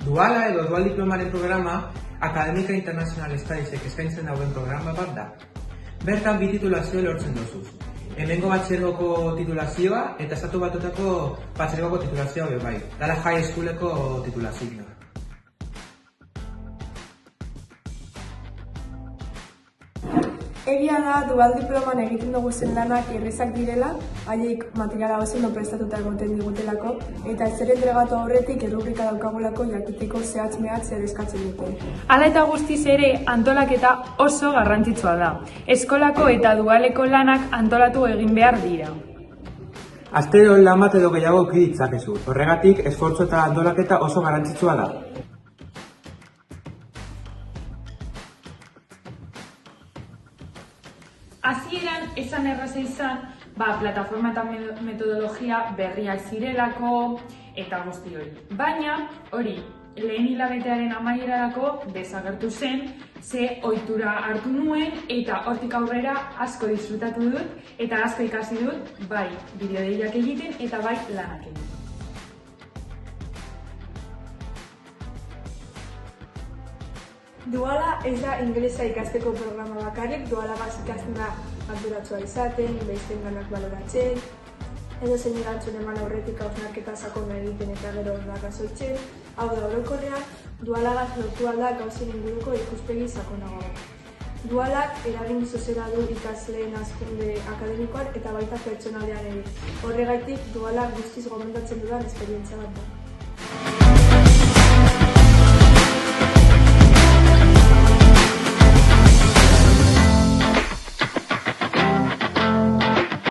Duala edo dual diplomaren programa Akademika International Studiesek eskaintzen dauen programa bat da. Bertan bi titulazio lortzen dozuz. Hemengo batxergoko titulazioa eta Estatu Batuetako batxergoko titulazioa bai. Dala high schooleko titulazioa. Egia da, dual diploman egiten dugu zen lanak errezak direla, haiek materiala oso prestatuta egoten digutelako, eta zer entregatu aurretik errubrika daukagulako jakiteko zehatz-mehatz zer eskatzen dute. Hala eta guztiz ere, antolaketa oso garrantzitsua da. Eskolako eta dualeko lanak antolatu egin behar dira. Astero lan bat edo gehiago eduki ditzakezu. Horregatik, esfortzu eta antolaketa oso garrantzitsua da. Hasieran esan erraza izan, plataforma eta metodologia berriak zirelako eta guzti hori. Baina, hori, lehen hilabetearen amaierarako desagertu zen, ze ohitura hartu nuen eta hortik aurrera asko disfrutatu dut eta asko ikasi dut, bai bideodeiak egiten eta bai lanak egiten. Duala ez da ingelesa ikasteko programa bakarrik, dualagaz ikasten da arduratsua izaten, besteen ganak baloratzen, edo zein erantzun eman aurretik hausnarketa sakona egiten eta gero arrazoitzen. Hau da, orokorrean, dualagaz lortu alda gauzen inguruko ikuspegi sakonagoa. Dualak eragin zuzena du ikasleen hazkunde akademikoan eta baita pertsonalean ere. Horregatik, dualak guztiz gomendatzen dudan esperientzia bat da.